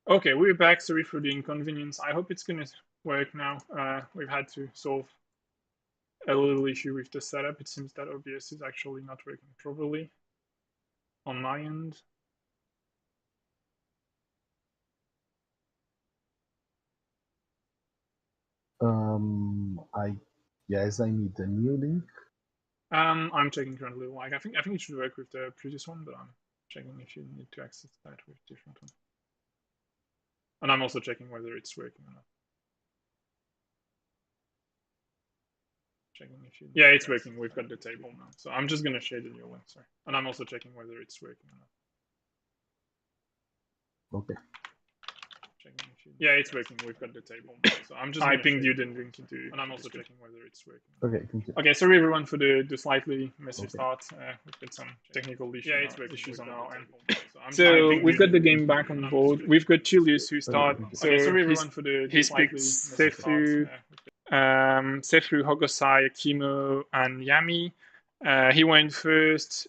Okay, we're back. Sorry for the inconvenience. I hope it's gonna work now. We've had to solve a little issue with the setup. It seems that OBS is actually not working properly on my end. I guess I need a new link. I'm checking currently. Like I think it should work with the previous one, but I'm checking if you need to access that with different one. And I'm also checking whether it's working or not. Checking if you. Yeah, it's working. We've got the table now. So I'm just gonna share the new one. Sorry. And I'm also checking whether it's working or not. Okay. Yeah, it's working. We've got the table now. So I'm just. I pinged you the link into. And I'm also checking whether it's working. Okay, thank you. Okay, sorry everyone for the slightly messy start. We've got some technical issues on our end. So we've got the game back on board. We've got Julius who start. So sorry everyone for the he picked Sethu, Hogosai, Akimo, and Yami. He went first,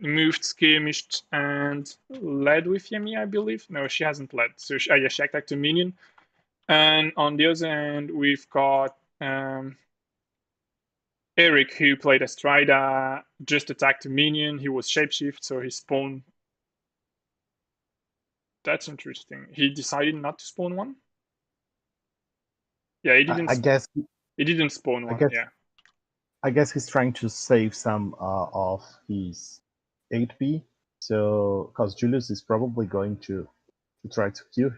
moved, skirmished, and led with Yami, I believe. No, she hasn't led. So she attacked a minion. And on the other end, we've got Eric, who played as Strider, just attacked a minion. He was shapeshift, so he spawned. That's interesting. He decided not to spawn one. Yeah, he didn't. I guess he didn't spawn one. Yeah. I guess he's trying to save some of his HP. So, because Julius is probably going to try to kill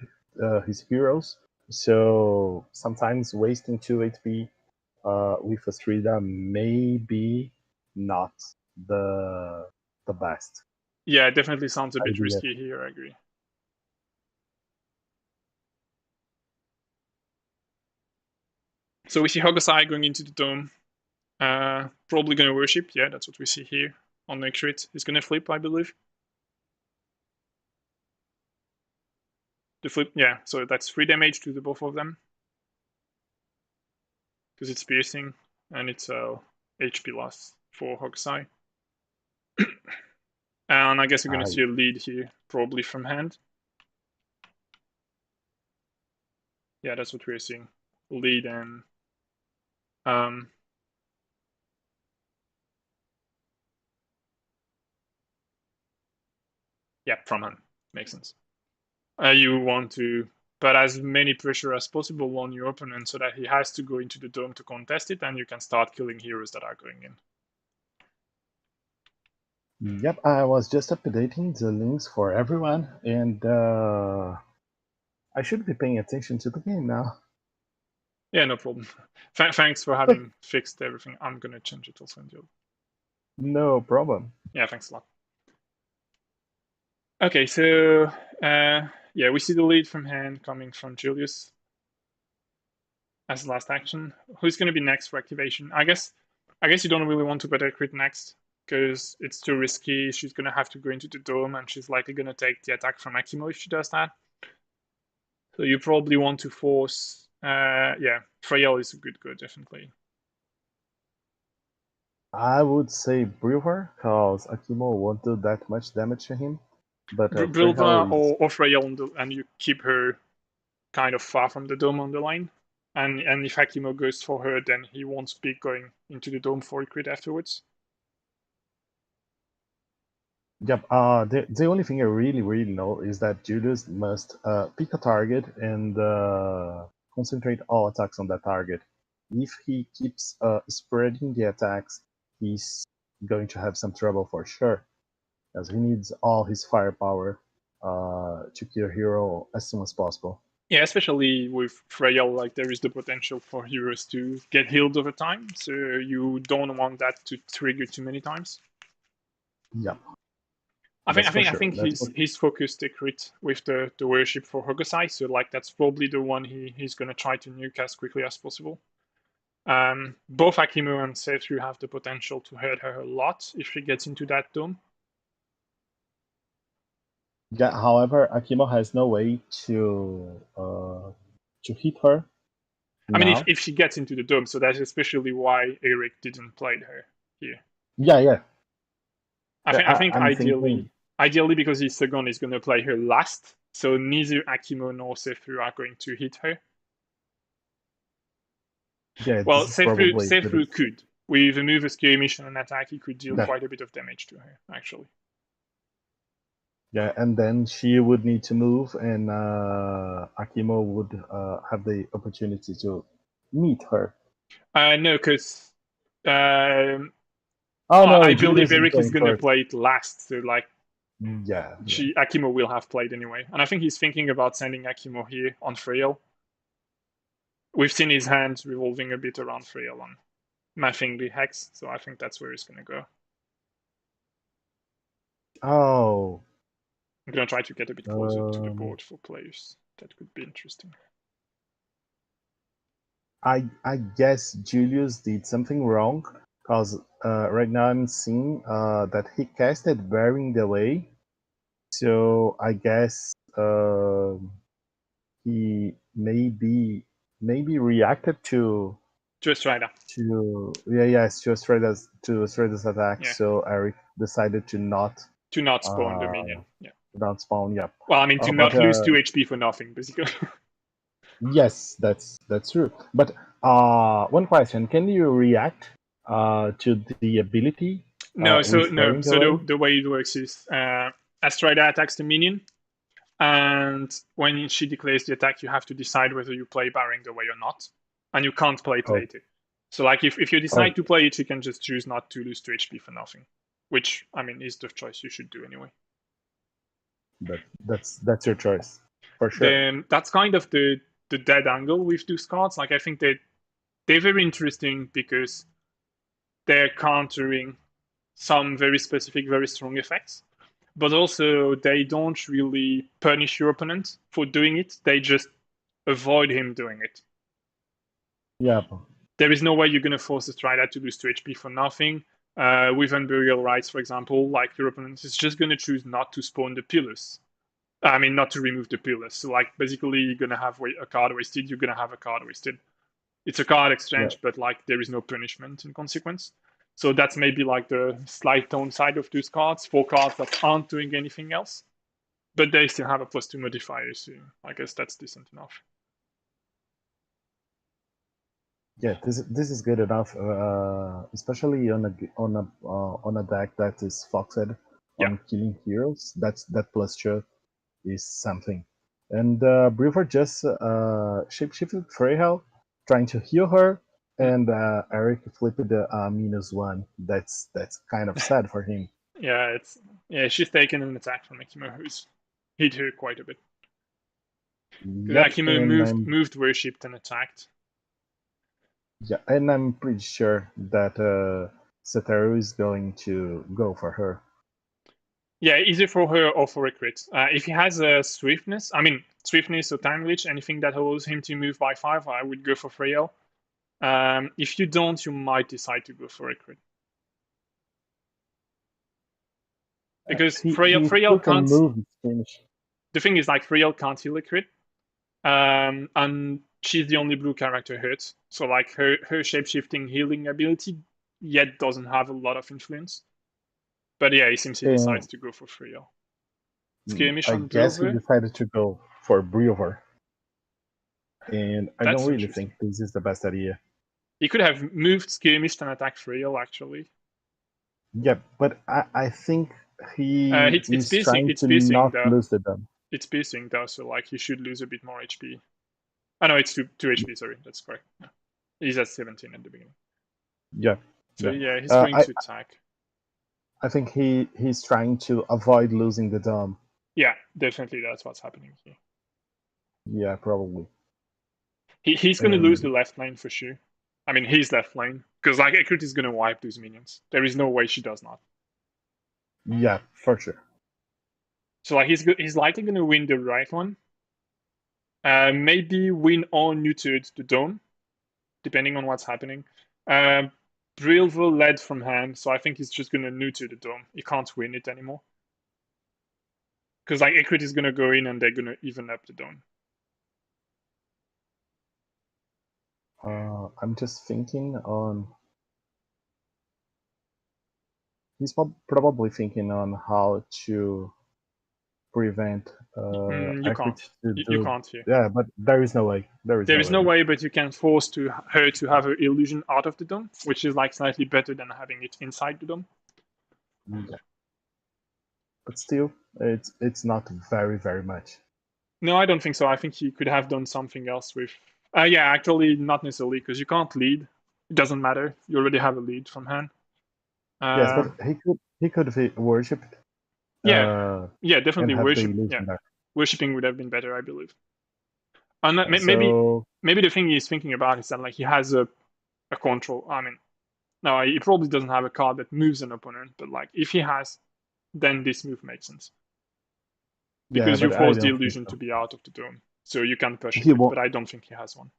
his heroes. So sometimes wasting 2 HP with a Strida may be not the best. Yeah, it definitely sounds a bit risky here. I agree. So we see Hogosai going into the dome. Probably going to worship. Yeah, that's what we see here on the crit. He's going to flip, I believe. The flip, yeah. So that's 3 damage to the both of them because it's piercing and it's HP loss for Hogosai. And I guess we're going to see a lead here, probably from hand. Yeah, that's what we're seeing. Lead and yeah, from hand. Makes sense. You want to put as many pressure as possible on your opponent so that he has to go into the dome to contest it, and you can start killing heroes that are going in. Yep, I was just updating the links for everyone, and I should be paying attention to the game now. Yeah, no problem. Thanks for having fixed everything. I'm gonna change it also in the other. No problem. Yeah, thanks a lot. Okay, so yeah, we see the lead from hand coming from Julius as the last action. Who's gonna be next for activation? I guess you don't really want to put her crit next because it's too risky. She's gonna have to go into the dome, and she's likely gonna take the attack from Akimo if she does that. So you probably want to force. Yeah, Freyel is a good go, definitely. I would say Brewer, because Akimo won't do that much damage to him. But Brilva or Freyel, and you keep her kind of far from the dome on the line. And if Akimo goes for her, then he won't be going into the dome for a crit afterwards. Yep. The only thing I really know is that Julius must pick a target and concentrate all attacks on that target. If he keeps spreading the attacks, he's going to have some trouble for sure, as he needs all his firepower to kill a hero as soon as possible. Yeah, especially with Freyel, like there is the potential for heroes to get healed over time, so you don't want that to trigger too many times. Yep. I think he's focused the crit with the worship for Hogosai, so like that's probably the one he's gonna try to nuke as quickly as possible. Both Akimo and Sethu have the potential to hurt her a lot if she gets into that dome. Yeah, however, Akimo has no way to hit her. I mean, if she gets into the dome, so that's especially why Eric didn't play her here. Yeah. I think ideally because his second is going to play her last, So neither Akimo nor Seifu are going to hit her. Yeah, Well, this is probably Seifu could. With a move, a skirmish, and an attack, he could deal yeah. quite a bit of damage to her, actually. Yeah, and then she would need to move, and Akimo would have the opportunity to meet her. No, because Oh no, I believe Julius is Eric is going going to first. play it last. So, like, Yeah. Akimo will have played anyway. And I think he's thinking about sending Akimo here on Frail. We've seen his hand revolving a bit around Frail on mathing the hex, so I think that's where he's going to go. Oh. I'm going to try to get a bit closer to the board for players. That could be interesting. I guess Julius did something wrong, because right now I'm seeing that he casted Bearing the Way, so I guess he maybe reacted to Strider. To Strider's attack. Yeah. So Eric decided to not spawn the minion. Yeah. Not spawn. Yep. Well, I mean, to not lose 2 HP for nothing, basically. Yes, that's true. But one question: can you react to the ability? No. So the way it works is Strider attacks the minion, and when she declares the attack, you have to decide whether you play Barring the Way or not, and you can't play it later. So, like, if you decide to play it, you can just choose not to lose 2 HP for nothing, which, I mean, is the choice you should do anyway. That's your choice, for sure. Then that's kind of the dead angle with those cards. Like, I think they're very interesting because they're countering some very specific, very strong effects, but also they don't really punish your opponent for doing it. They just avoid him doing it. Yeah. There is no way you're going to force a Strider to lose 2 HP for nothing. With Unburial Rites, for example, like, your opponent is just going to choose not to spawn the pillars. I mean, not to remove the pillars. So, like, basically, you're going to have a card wasted, you're going to have a card wasted. It's a card exchange, but, like, there is no punishment in consequence. So that's maybe, like, the slight downside of those cards, for cards that aren't doing anything else. But they still have a +2 modifier, so I guess that's decent enough. Yeah, this is good enough, especially on a deck that is focused on killing heroes. That +2 is something. And Brewer just shapeshifted Freyhel, trying to heal her, and Eric flipped the -1. That's kind of sad for him. She's taken an attack from Akimo, who's hit her quite a bit. Yep, Akimo moved, worshipped, and attacked. Yeah, and I'm pretty sure that Satoru is going to go for her. Yeah, either for her or for a crit. If he has a swiftness, or time glitch, anything that allows him to move by 5, I would go for Freyel. If you don't, you might decide to go for a crit. Because Freyel can't move finish. The thing is, like, Freyel can't heal a crit. And she's the only blue character hurt. So, like, her shape-shifting healing ability yet doesn't have a lot of influence. But yeah, he seems he decides to go for Freyel. Skirmish on Brewer. I guess he decided to go for Brewer. And I don't really think this is the best idea. He could have moved Skirmish and attacked Freyel, actually. Yeah, but I think he's trying to not lose the dam. It's piercing, though, so, like, he should lose a bit more HP. Oh, no, it's 2 HP, sorry, that's correct. Yeah. He's at 17 at the beginning. Yeah. So, yeah, he's going to attack. I think he's trying to avoid losing the dam. Yeah, definitely that's what's happening here. Yeah, probably. He's going to lose the left lane for sure. I mean, his left lane. Because, like, Ekrit is going to wipe those minions. There is no way she does not. Yeah, for sure. So, like, he's likely going to win the right one. Maybe win or neutered the dome, depending on what's happening. Brilvo led from hand, so I think he's just going to neuter the dome. He can't win it anymore. Because, like, Ekrit is going to go in and they're going to even up the dome. I'm just thinking on... He's probably thinking on how to prevent You can't. Eckert to You do. can't here. Yeah, but there is no way. There is no way, but you can force her to have her illusion out of the dome, which is like slightly better than having it inside the dome. Yeah. But still, it's not very much. No, I don't think so. I think he could have done something else with. Yeah, actually, not necessarily, because you can't lead. It doesn't matter. You already have a lead from hand. Yes, but he could have worshipped. Yeah, definitely and have worship. the illusion Yeah, there. worshipping would have been better, I believe. And So maybe the thing he's thinking about is that like he has a control. I mean, no, he probably doesn't have a card that moves an opponent, but like if he has, then this move makes sense. Because yeah, you but I force the don't think illusion so. to be out of the dome, so you can push He it, won't. but I don't think he has one.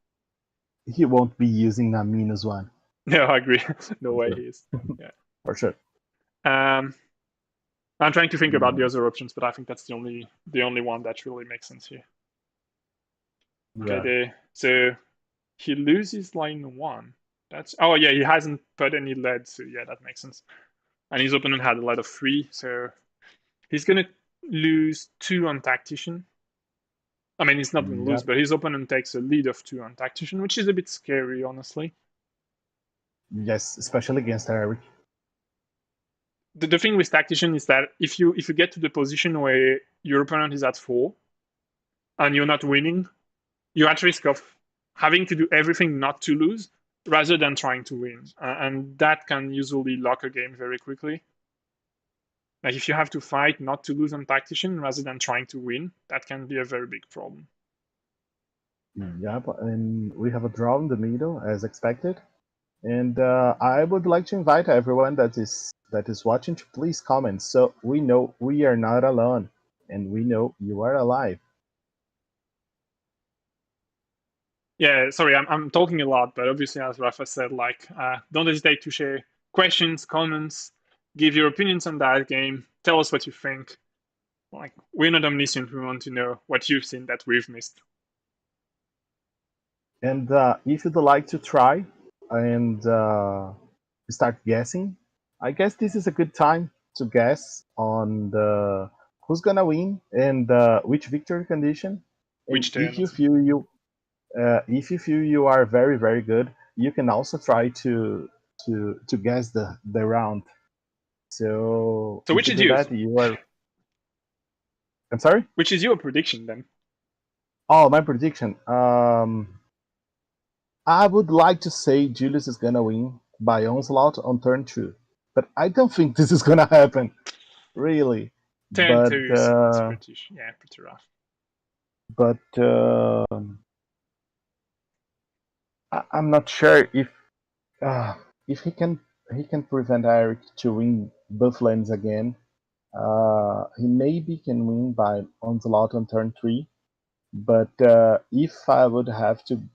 He won't be using a -1. No, I agree. No For way sure. he is. Yeah. For sure. I'm trying to think about the Yeah. other options, but I think that's the only one that really makes sense here. Yeah. Okay, so he loses line 1. That's yeah, he hasn't put any lead, so yeah, that makes sense. And his opponent had a lead of 3, so he's gonna lose 2 on tactician. I mean, he's not gonna lose, but his opponent takes a lead of 2 on tactician, which is a bit scary, honestly. Yes, especially against Eric. The thing with tactician is that if you get to the position where your opponent is at 4 and you're not winning, you're at risk of having to do everything not to lose rather than trying to win. And that can usually lock a game very quickly. Like if you have to fight not to lose on tactician rather than trying to win, that can be a very big problem. Yeah, and we have a draw in the middle as expected. And I would like to invite everyone that is watching to please comment, so we know we are not alone, and we know you are alive. Yeah, sorry, I'm talking a lot, but obviously, as Rafa said, like don't hesitate to share questions, comments, give your opinions on that game. Tell us what you think. Like we're not omniscient; we want to know what you've seen that we've missed. And if you'd like to try and start guessing, I guess this is a good time to guess on the who's gonna win and which victory condition. And Which turn? if you feel you are very good, you can also try to guess the round. So which is yours? You are. I'm sorry. Which is your prediction then? Oh, my prediction. I would like to say Julius is gonna win by onslaught on turn 2, but I don't think this is gonna happen. Really. Turn But 2 seems pretty rough. But I'm not sure if he can prevent Eric to win both lanes again. He maybe can win by onslaught on turn 3, but if I would have to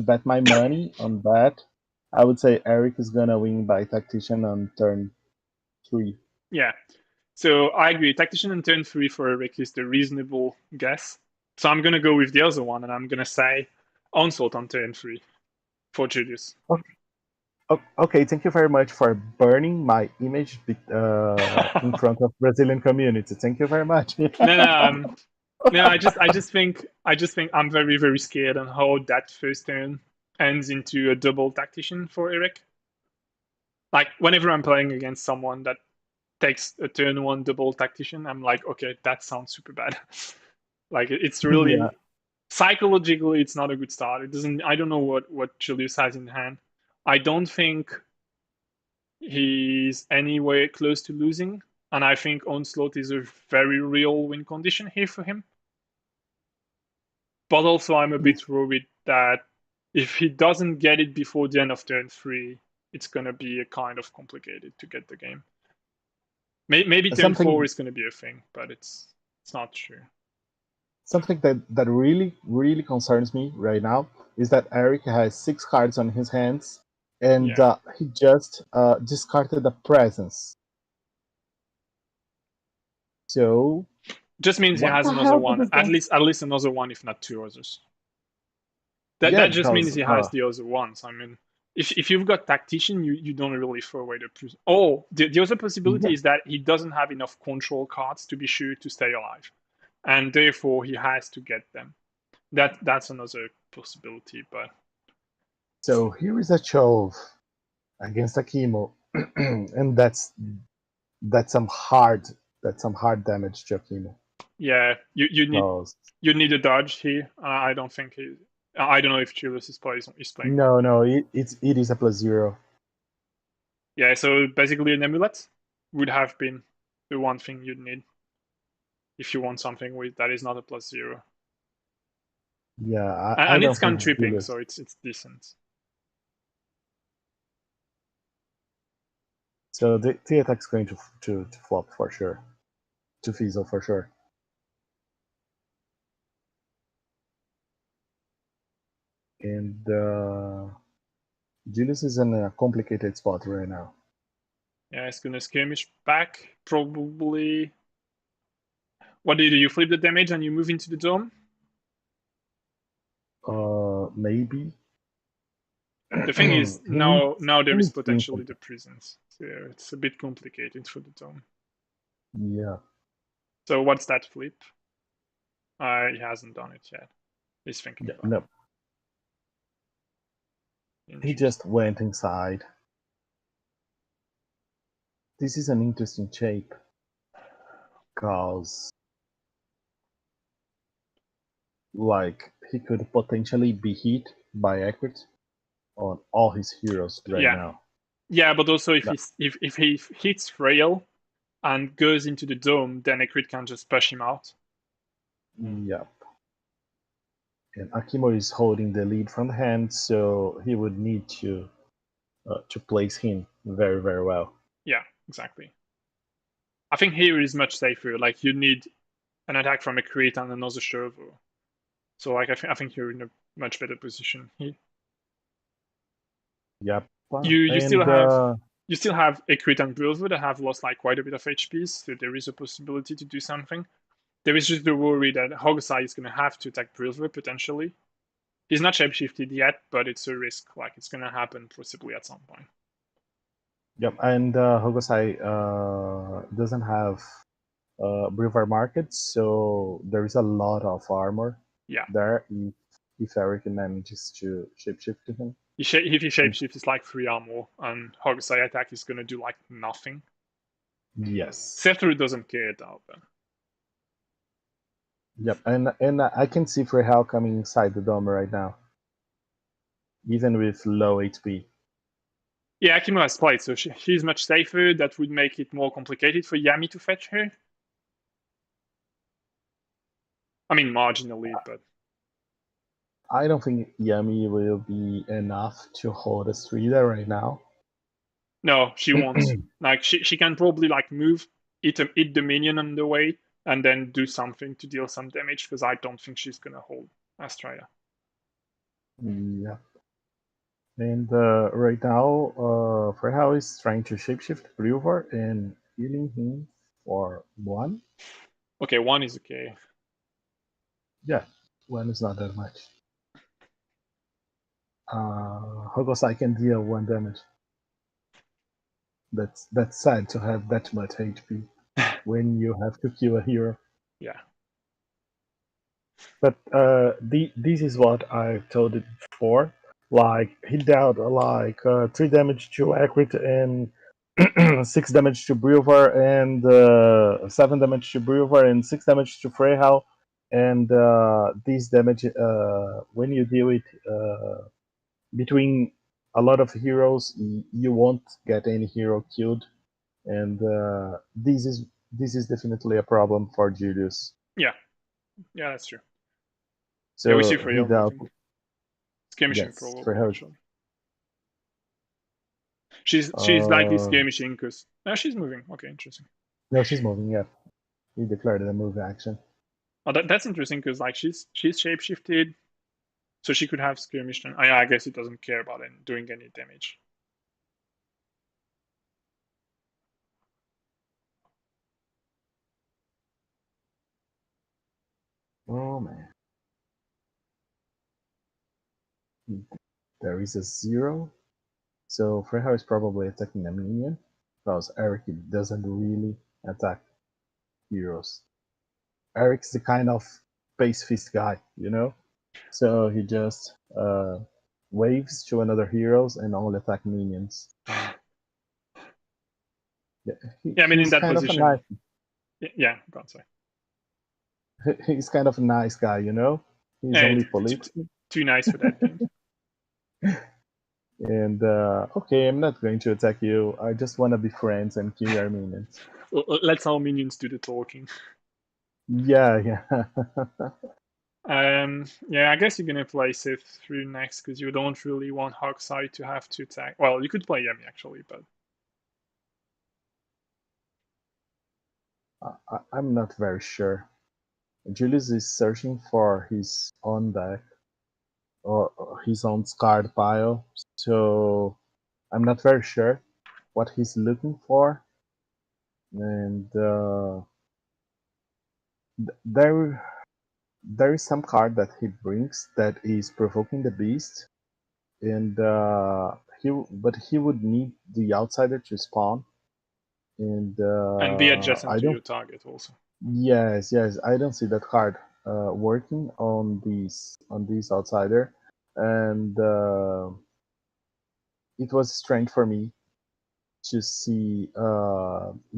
bet my money on that, I would say Eric is gonna win by tactician on turn 3. Yeah, so I agree. Tactician on turn 3 for Eric is the reasonable guess. So I'm gonna go with the other one, and I'm gonna say onslaught on turn 3 for Julius. Okay, thank you very much for burning my image in front of Brazilian community. Thank you very much. No, I just think I'm very scared on how that first turn ends into a double tactician for Eric. Like whenever I'm playing against someone that takes a turn 1 double tactician, I'm like, okay, that sounds super bad. Like it's really psychologically, it's not a good start. It doesn't. I don't know what Julius has in hand. I don't think he's anywhere close to losing, and I think onslaught is a very real win condition here for him. But also, I'm a bit worried that if he doesn't get it before the end of turn 3, it's gonna be a kind of complicated to get the game. Maybe turn 4 is gonna be a thing, but it's not sure. Something that really concerns me right now is that Eric has 6 cards on his hands, and he just discarded the presence. So just means he has another one, at least another one, if not 2 others. That just means he has the other ones. I mean, if you've got tactician, you don't really throw away the prison. Oh, the other possibility Yeah. is that he doesn't have enough control cards to be sure to stay alive, and therefore he has to get them. That's another possibility, but So here is a Chove against Akimo, and that's some hard damage to Akimo. yeah, you need a dodge here. I don't think he. I don't know if Julius is playing. No, it is a +0. Yeah, so basically an amulet would have been the one thing you'd need if you want something with that is not a +0. Yeah, I And don't it's think cantripping, Julius. so it's decent. So the attack's going to flop for sure, to fizzle for sure. And Julius is in a complicated spot right now. Yeah, it's gonna skirmish back, probably. What do you do? You flip the damage and you move into the dome? Maybe. The thing is, he now there is needs to potentially infant. the prisons. So it's a bit complicated for the dome. Yeah. So what's that flip? He hasn't done it yet. He's thinking about No. it. He just went inside. This is an interesting shape, because like he could potentially be hit by Equit on all his heroes right now. Yeah, but also if No. if he hits Frail and goes into the dome, then a crit can just push him out. Yep. And Akimo is holding the lead from the hand, so he would need to place him very, very well. Yeah, exactly. I think here is much safer. Like you need an attack from a crit and another servo. So like I think you're in a much better position here. Yep. You And still have a crit and Brilvo that have lost like quite a bit of HP, so there is a possibility to do something. There is just the worry that Hokusai is going to have to attack Brilvo potentially. He's not shapeshifted yet, but it's a risk. Like it's going to happen possibly at some point. yep. And Hogosai doesn't have Brevard Market, so there is a lot of armor there if Eric manages to shapeshift to him. If he shapeshifts, it's like 3 armor, and Hokusai attack is going to do like nothing. Yes. Sethru doesn't care though. But... Yep, and I can see Freyhal coming inside the dome right now, even with low HP. Yeah, Akimo has played, so she's much safer. That would make it more complicated for Yami to fetch her. I mean, marginally, but... I don't think Yami will be enough to hold a Strida right now. No, she won't. Like, she can probably, like, move, eat the minion on the way, and then do something to deal some damage, because I don't think she's gonna hold Astraea. Yeah. And right now, Freyhal is trying to shapeshift Brewvar and healing him for 1. Okay, 1 is okay. Yeah, 1 is not that much. Hogosai can deal 1 damage. That's sad to have that much HP when you have to kill a hero. Yeah. But this is what I told it before. Like he dealt like 3 damage to Acrit and 6 damage to Brewvar and 7 damage to Brewvar and 6 damage to Freyhal. And this damage, when you deal it between a lot of heroes, you won't get any hero killed. And this is definitely a problem for Julius. Yeah, that's true. So yeah, we see Freyal moving. Skirmishing, yes, probably, Freyhal. actually. She's likely skirmishing because she's moving. Okay, interesting. No, she's moving. Yeah, he declared a move action. Oh, that's interesting because like she's shapeshifted, so she could have skirmished. And I guess it doesn't care about doing any damage. Oh man, there is a 0. So Freya is probably attacking a minion, because Eric doesn't really attack heroes. Eric's the kind of space fist guy, you know? So he just waves to another heroes and only attack minions. Yeah, Yeah, I mean, in he's that kind of a position, nice. yeah, go on, sorry. He's kind of a nice guy, you know. He's Yeah, only political. too nice for that game. And okay, I'm not going to attack you. I just want to be friends and kill your minions. Let's our minions do the talking. Yeah, yeah. Yeah, I guess you're gonna play Sith through next because you don't really want Hogside to have to attack. Well, you could play Yemi actually, but I'm not very sure. Julius is searching for his own deck or his own card pile, so I'm not very sure what he's looking for. And there is some card that he brings that is provoking the beast, and he would need the outsider to spawn, and be adjacent I to don't. your target also. Yes, yes, I don't see that card working on this outsider, and it was strange for me to see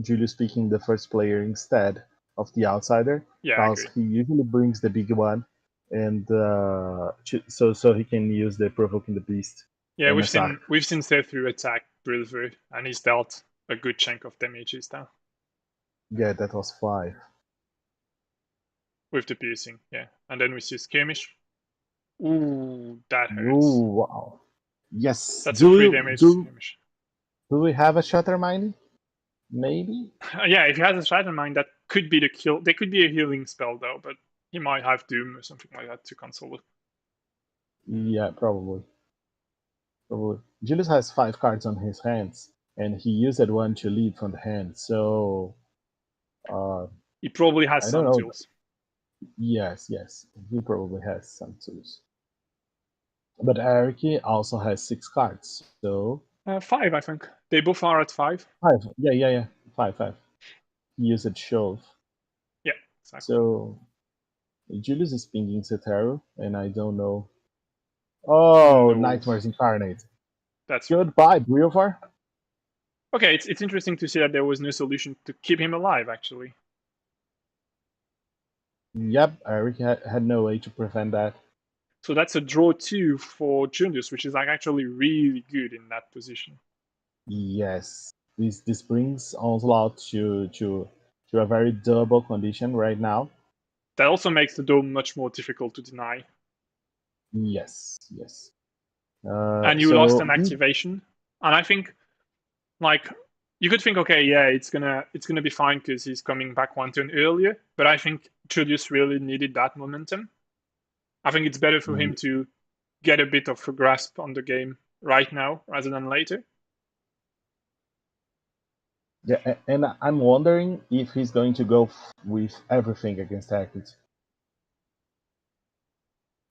Julius picking the first player instead of the outsider, Yeah, I because agree. he usually brings the big one, and so he can use the provoking the beast. Yeah, And we've seen Sith through attack Brilver, and he's dealt a good chunk of damages now yeah, that was 5. with the piercing. Yeah, and then we see Skirmish. Ooh, that hurts. Ooh, wow. Yes. That's a 3 damage skirmish. Do we have a Shatter Mine? Maybe. Yeah, if he has a Shatter Mine, that could be the kill. There could be a healing spell though, but he might have Doom or something like that to console it. Yeah, probably. Probably. Julius has 5 cards on his hands, and he used one to lead from the hand. So He probably has I don't some know. tools. Yes, yes, he probably has some tools. But Eric also has 6 cards, so 5, I think. They both are at 5. 5. Yeah. 5. He used Shove. Yeah, exactly. So Julius is pinging Cetero, and I don't know. Oh, No. Nightmares Incarnate. That's Goodbye, Briovar. okay. It's interesting to see that there was no solution to keep him alive. Actually, Yep, Eric had no way to prevent that. so that's a draw 2 for Julius, which is like actually really good in that position. Yes, this brings Onslaught to a very double condition right now. That also makes the dome much more difficult to deny. Yes. And you lost an activation, and I think like you could think, okay, yeah, it's gonna be fine because he's coming back 1 turn earlier. But I think Julius really needed that momentum. I think it's better for him to get a bit of a grasp on the game right now rather than later. Yeah, and I'm wondering if he's going to go with everything against Hackett.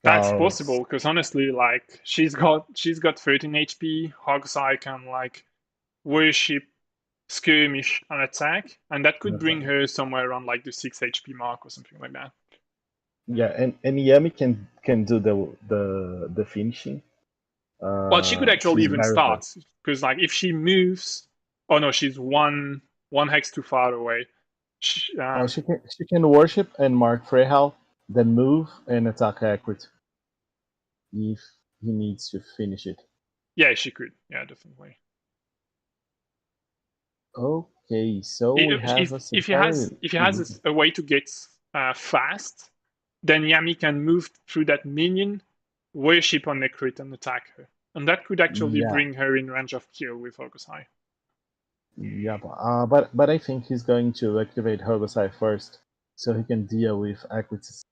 That's possible because honestly, like she's got 13 HP. Hogseye can like worship, skirmish, and attack, and that could bring her somewhere around like the 6 HP mark or something like that. Yeah, and Yami can do the finishing. Well, she could actually even start because like if she moves, oh no, she's one hex too far away. She can worship and mark Freyhal, then move and attack Hackett if he needs to finish it. Yeah, she could. Yeah, definitely. Okay, so we have if he has a way to get fast, then Yami can move through that minion, worship on the crit, and attack her, and that could actually bring her in range of kill with Hokusai. Yeah, but I think he's going to activate Hokusai first, so he can deal with Equity's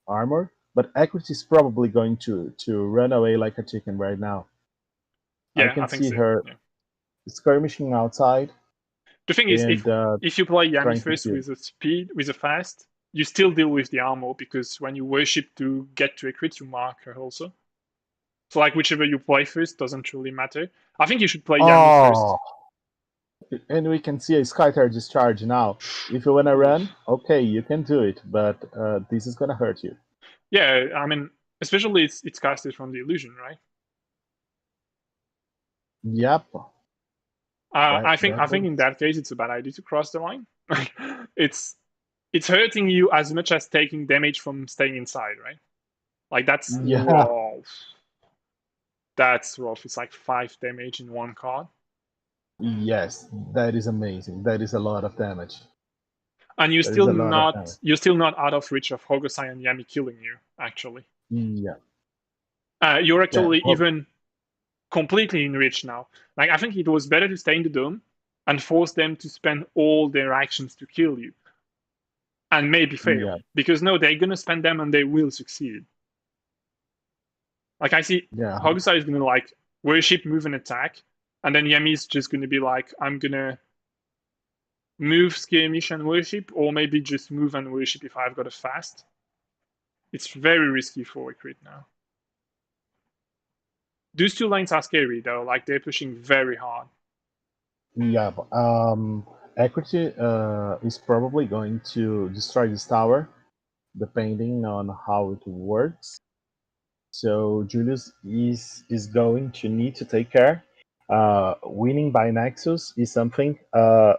armor. But Equity is probably going to run away like a chicken right now. Yeah, I can think see so. her skirmishing outside. The thing is, if you play Yami first with a speed, with a fast, you still deal with the armor because when you worship to get to a crit, you mark her also. So like whichever you play first doesn't really matter. I think you should play Yami first. Oh, and we can see a Skytear discharge now. If you wanna run, okay, you can do it, but this is gonna hurt you. Yeah, I mean, especially it's casted from the illusion, right? Yep. I That think in was that case it's a bad idea to cross the line. it's it's hurting you as much as taking damage from staying inside, right? Like that's yeah. rough. That's rough. It's like 5 damage in one card. Yes, that is amazing. That is a lot of damage. And That is a lot of damage. you're still not out of reach of Hogosai and Yami killing you, actually. Yeah. You're Yeah. actually Well, even completely in reach now. Like I think it was better to stay in the dome and force them to spend all their actions to kill you. And maybe fail. yeah. Because no, they're gonna spend them and they will succeed. Like I see Yeah. Hogosai is gonna like worship, move and attack, and then Yami's just gonna be like, I'm gonna move, skirmish and worship, or maybe just move and worship if I've got a fast. It's very risky for a crit now. Those two lanes are scary though, like they're pushing very hard. Yeah. Equity is probably going to destroy this tower, depending on how it works. So Julius is going to need to take care. Winning by Nexus is something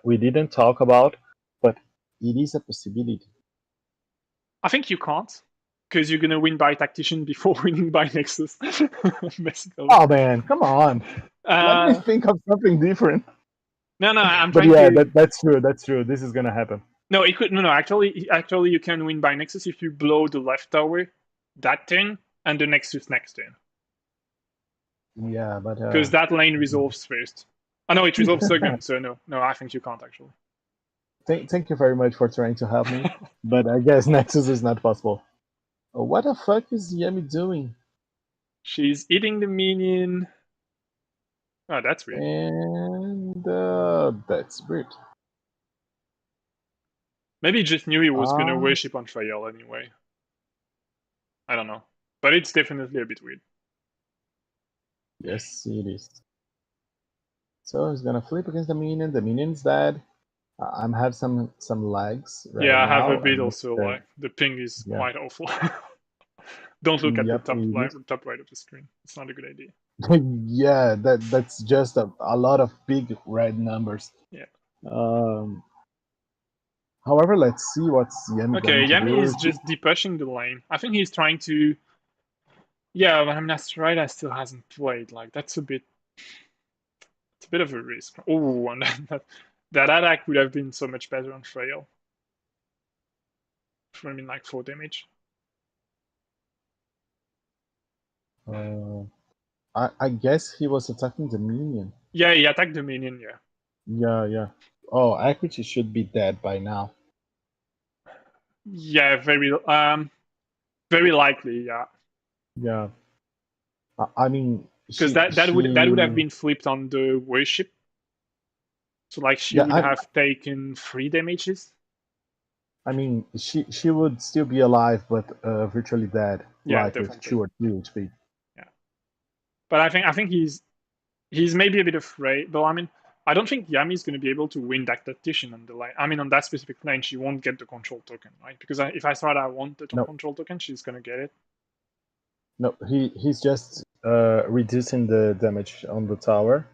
we didn't talk about, but it is a possibility. I think you can't, because you're gonna win by tactician before winning by Nexus. Basically. Oh man, come on! Let me Uh, think of something different. no, I'm But trying yeah, to. that's true. That's true. This is gonna happen. No, it could. No. Actually, you can win by Nexus if you blow the left tower that turn and the Nexus next turn, Yeah, but because that lane resolves first. I know it resolves second, so no, I think you can't actually. thank you very much for trying to help me, but I guess Nexus is not possible. What the fuck is Yami doing? She's eating the minion. Oh, that's weird. And that's weird. Maybe he just knew he was gonna worship on Trail anyway. I don't know, but it's definitely a bit weird. Yes, it is. So he's gonna flip against the minion. The minion's dead. I'm have some lags right Yeah, I now. have a bit also. Like the ping is quite awful. Don't look at the top top right of the screen. It's not a good idea. Yeah, that's just a lot of big red numbers. Yeah. However, let's see what's Yami Okay, going to Yami do. is just depushing the lane. I think he's trying to. Yeah, but I mean that's right. I still hasn't played. Like that's a bit. It's a bit of a risk. Oh, and that attack would have been so much better on Trail. I mean, like 4 damage. I guess he was attacking the minion. Yeah, he attacked the minion. Yeah. Yeah. Oh, Equity should be dead by now. Yeah, very likely. Yeah. Yeah. I mean, because that would have been flipped on the worship. So like she would have taken 3 damages. I mean, she would still be alive, but virtually dead. Yeah, like definitely. with 2 or 3 HP. Yeah, but I think he's maybe a bit afraid. Though I mean, I don't think Yami's going to be able to win that tactician on the lane. I mean, on that specific lane, she won't get the control token, right? Because if I thought I want the control token, she's going to get it. No, he's just reducing the damage on the tower.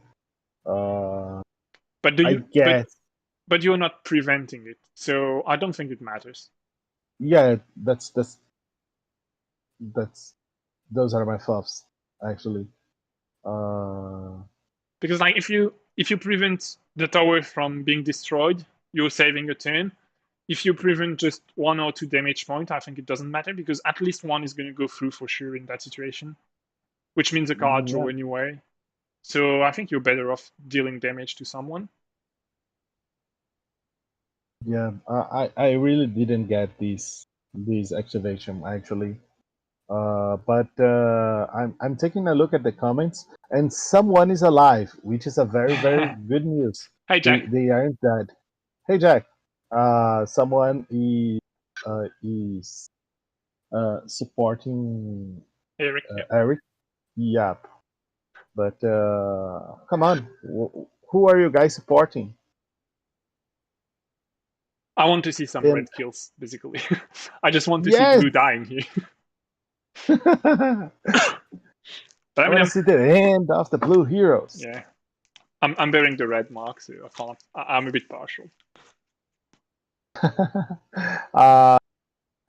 But do you? I guess. But you're not preventing it, so I don't think it matters. Yeah, that's those are my thoughts actually. Because like if you prevent the tower from being destroyed, you're saving a turn. If you prevent just 1 or 2 damage point, I think it doesn't matter because at least one is going to go through for sure in that situation, which means a card draw anyway. So I think you're better off dealing damage to someone. Yeah, I really didn't get this activation actually. But I'm taking a look at the comments, and someone is alive, which is a very good news. Hey Jack, they aren't dead. Hey Jack, someone is supporting Eric. Eric. Yep. But come on, who are you guys supporting? I want to see some And red kills, basically. I just want to see yes, blue dying here. I But I mean, want to see the end of the blue heroes. yeah, I'm bearing the red mark, so I can't. I'm a bit partial. uh,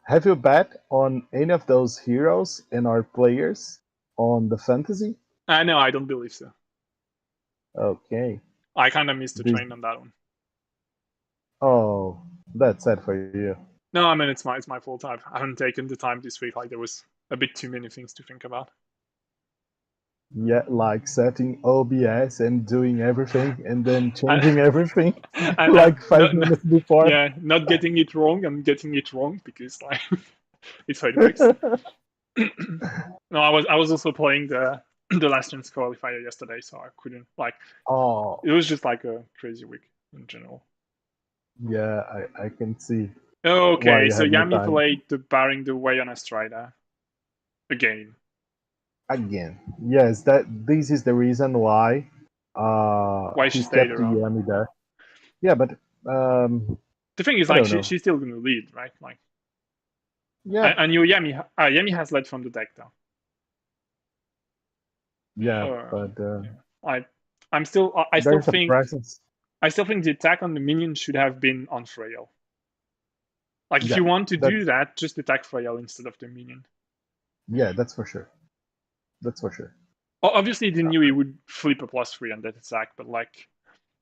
have you bet on any of those heroes and our players on the fantasy? No, I don't believe so. Okay. I kind of missed the This, train on that one. oh, that's sad for you. No, I mean it's my fault. I haven't taken the time this week. Like there was a bit too many things to think about. Yeah, like setting OBS and doing everything and then changing And, everything and like 5 minutes before. yeah, not getting it wrong and getting it wrong because like it's how it works. No, I was also playing the last chance qualifier yesterday, so I couldn't like. Oh, It was just like a crazy week in general. yeah, I can see why Okay, you so have no Yami time. played the Barring the Way on a Strider again. Again, yes, that this is the reason why Why she he stayed kept around. Yami there. Yeah, but The thing is, I like, don't know. she's still gonna lead, right? Like, Yeah, and you Yami has led from the deck though. yeah, but Yeah. I still there's a think presence. the attack on the minion should have been on Frail. Like, if Yeah, you want to do that's that, just attack Frail instead of the minion. yeah, that's for sure. That's for sure. Obviously, they knew he would flip a +3 on that attack, but like,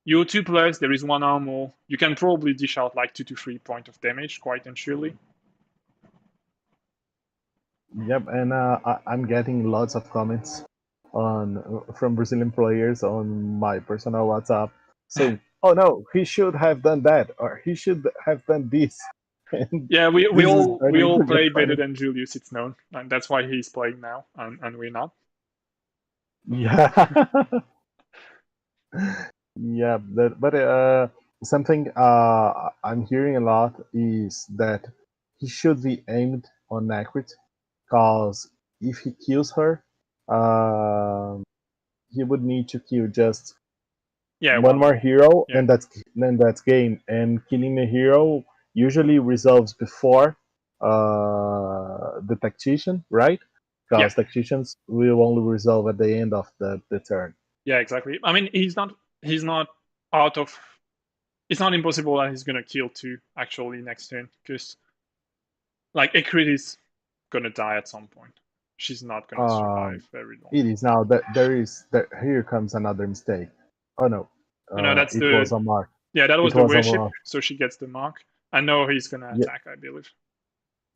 you're 2+, there is 1 armor. You can probably dish out like 2 to 3 points of damage quite surely. Yep, and I'm getting lots of comments on from Brazilian players on my personal WhatsApp saying, "Oh no, he should have done that, or he should have done this." And Yeah, we this is all starting to get play better funny. than Julius, it's known, and that's why he's playing now, and we're not. Yeah, yeah, but something I'm hearing a lot is that he should be aimed on Nakrit, because if he kills her, he would need to kill just Yeah, one one more more. hero, Yeah, and that's game. And killing a hero usually resolves before the tactician, right? yeah, Because tacticians will only resolve at the end of the turn. yeah, exactly. I mean, he's not out of. It's not impossible that he's gonna kill 2 actually next turn, because like Ekrid is gonna die at some point. She's not gonna Um, survive very long. it is now that there is that here comes another mistake. Oh no, No, that's it was the a mark. yeah, that was It the was a worship, mark. so she gets the mark. I know he's gonna Yeah, attack, I believe.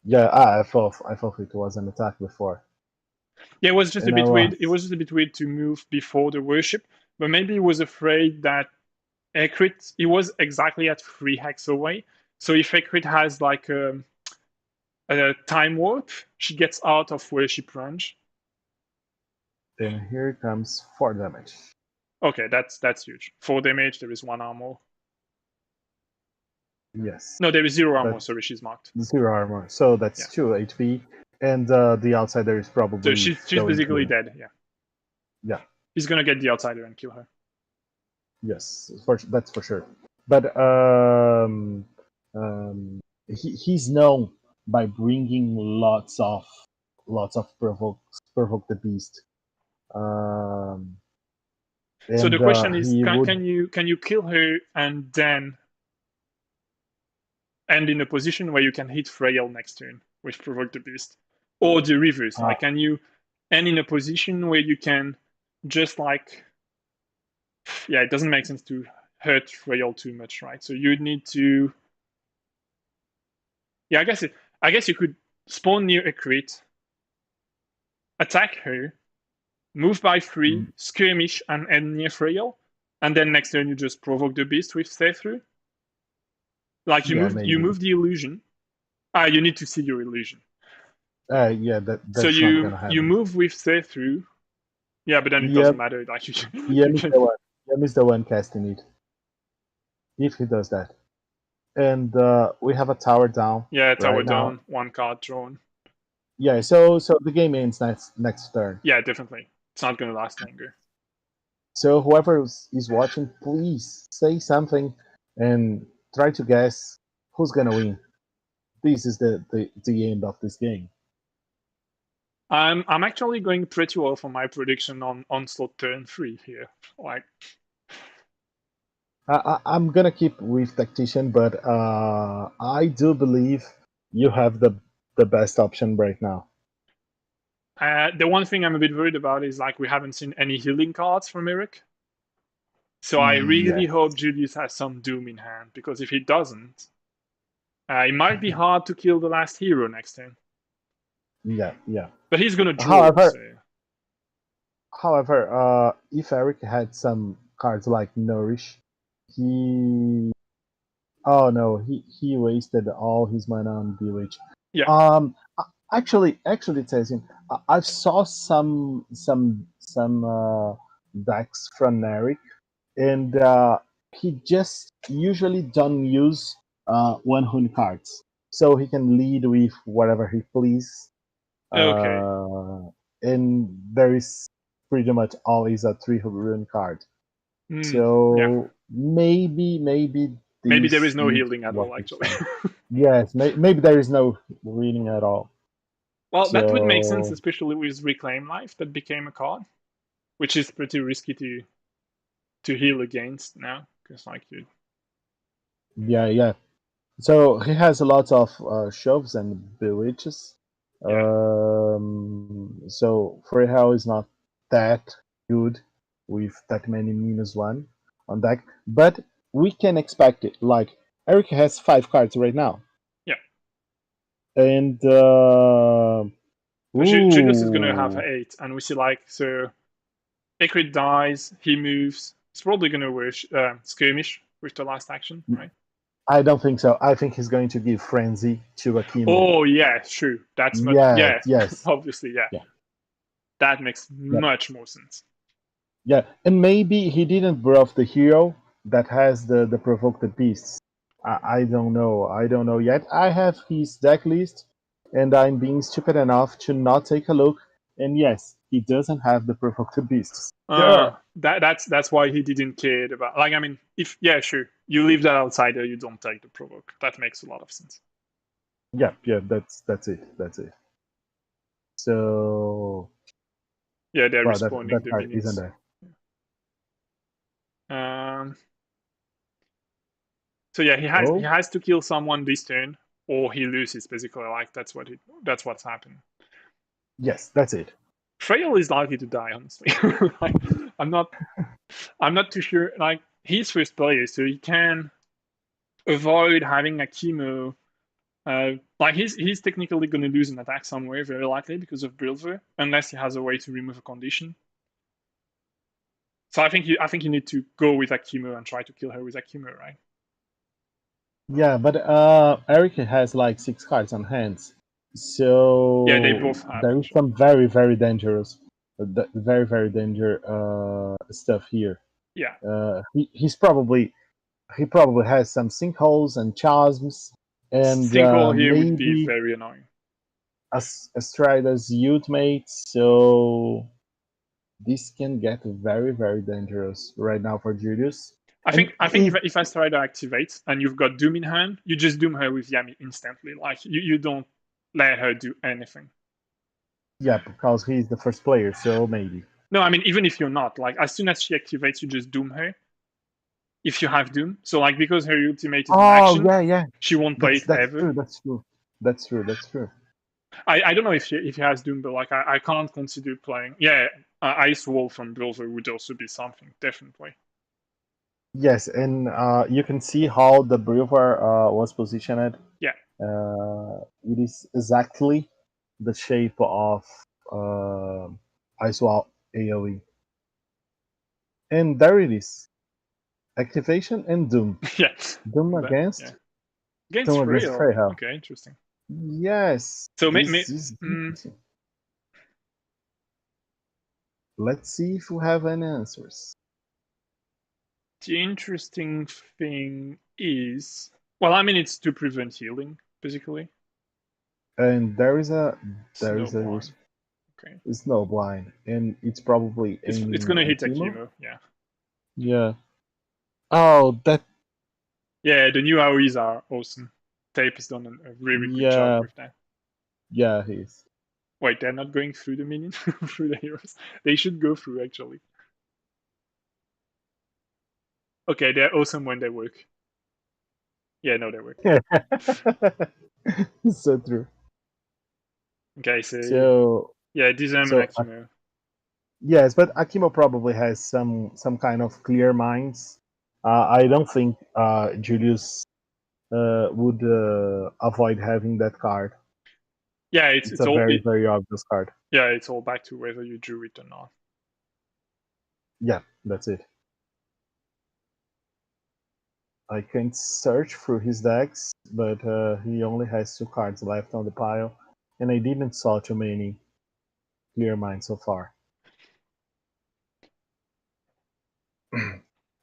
yeah. I thought it was an attack before, Yeah, it was just a and I bit weird. It was was just a bit weird to move before the worship, but maybe he was afraid that Ekrit, he was exactly at 3 hex away. So if Ekrit has like a time warp, she gets out of worship range. then here comes 4 damage. Okay, that's huge. 4 damage, there is 1 armor. Yes, No, there is 0 armor, that's sorry, she's marked. 0 armor. So Yeah. that's 2 HP, and the outsider is So probably she's going basically to. dead, yeah. Yeah, He's gonna get the outsider and kill her. yes, that's for sure. But he's known by bringing lots of provoke the beast. So the And question is, he would. can you kill her and then end in a position where you can hit Frail next turn with Provoke the Beast? Or the reverse, Uh, like, can you end in a position where you can just like, yeah, it doesn't make sense to hurt Frail too much, right? So you'd need to, yeah, I guess you could spawn near a crit, attack her, move by 3, skirmish, and end near Frail, and then next turn you just provoke the beast with stay through. Like, yeah, you maybe. move the illusion. You need to see your illusion. Yeah, So that's not gonna you happen. move with stay through. Yeah, but then it Yeah, doesn't matter. Like, you Yem is can, the one. Yem is the one casting it. If he does that, and we have a tower down yeah, tower right now. down, 1 card drawn. Yeah, so the game ends next turn. Yeah, definitely. It's not going to last longer. So whoever is watching, please say something and try to guess who's gonna win. This is the end of this game. I'm actually going pretty well for my prediction on onslaught turn 3 here. Like, I'm gonna keep with tactician, but I do believe you have the best option right now. the one thing I'm a bit worried about is like we haven't seen any healing cards from Eric. So I really Yeah, hope Julius has some Doom in hand, because if he doesn't, it might be hard to kill the last hero next turn. yeah. But he's gonna draw. However, if Eric had some cards like Nourish, he oh no, he wasted all his mana on Bewitch. Yeah. Actually, Tezin, I saw some decks from Eric, and he just usually don't use one Hoon cards, so he can lead with whatever he please. Okay. And there is pretty much always a 3 rune card. Yeah. So maybe Maybe there this is no is healing at what all, we actually. see. Yes, maybe there is no reading at all. Well, that would make sense, So especially with Reclaim Life that became a card, which is pretty risky to heal against now, because like you. yeah. So he has a lot of shoves and bewitches. Yeah. So free hell is not that good with that many -1 on deck, but we can expect it. Like Eric has 5 cards right now, Yeah. and Julius is gonna have ooh, 8, and we see like so. Ekrid dies, he moves. He's probably gonna wish skirmish with the last action, right? I don't think so. I think he's going to give frenzy to Akimo. Oh yeah, true. That's much. Yes, Yeah, yes, obviously, yeah. yeah, That makes yeah. much more sense. Yeah, and maybe he didn't buff the hero that has the provoked beasts. I don't know. I don't know yet. I have his deck list, and I'm being stupid enough to not take a look. And yes, he doesn't have the provoked beasts. Duh. That's why he didn't care about. Like, I mean, if yeah, sure, you leave that outsider, you don't take the provoke. That makes a lot of sense. Yeah. That's it. That's it. So, Yeah, they're well, respawning that the card isn't minis. there. So yeah, he Oh, has to kill someone this turn, or he loses basically. Like that's what's happened. yes, that's it. Frail is likely to die, honestly. Like, I'm not too sure. Like, he's first player, so he can avoid having a chemo. Like he's technically going to lose an attack somewhere, very likely because of Brilver, unless he has a way to remove a condition. So I think you need to go with Akimo and try to kill her with Akimo, right? Yeah, but Eric has like 6 cards on hands, Yeah, they so both have there is actually. some very dangerous, very danger stuff here. Yeah, He probably has some sinkholes and chasms, and sinkhole here would be maybe very annoying. a Strider's ultimate. So this can get very dangerous right now for Julius. I And think if Astrider activates and you've got Doom in hand, you just Doom her with Yami instantly. Like you don't let her do anything. yeah, because he's the first player, so maybe. No, I mean even if you're not, like as soon as she activates, you just Doom her. If you have Doom, so like because her ultimate is an Oh action, yeah. she won't play it That's ever. true. That's true. I don't know if she has Doom, but like I can't consider playing. Yeah, Ice Wall from Brilver would also be something definitely. Yes, and you can see how the Brewer was positioned. Yeah. It is exactly the shape of Ice Wall AoE. And there it is. Activation and Doom. Yeah. Doom But, against yeah. Against Frail. Freyhell. Okay, interesting. Yes, So this is interesting. Let's see if we have any answers. the interesting thing is, well, I mean, it's to prevent healing, basically. And there is a Snowblind. Okay. Snowblind, and it's probably It's in gonna hit a chemo. chemo, yeah. Yeah. Oh, that. Yeah, the new AOEs are awesome. Tape has done a really good job Yeah, with that. yeah, he's. Wait, they're not going through the minion, through the heroes. They should go through, actually. Okay, they're awesome when they work. Yeah, no, they work. So true. Okay, so So, yeah, disarm and so Akimo. yes, but Akimo probably has some kind of clear minds. I don't think Julius would avoid having that card. Yeah, It's it's a all very obvious card. yeah, it's all back to whether you drew it or not. Yeah, that's it. I can search through his decks, but he only has 2 cards left on the pile, and I didn't saw too many clear minds so far.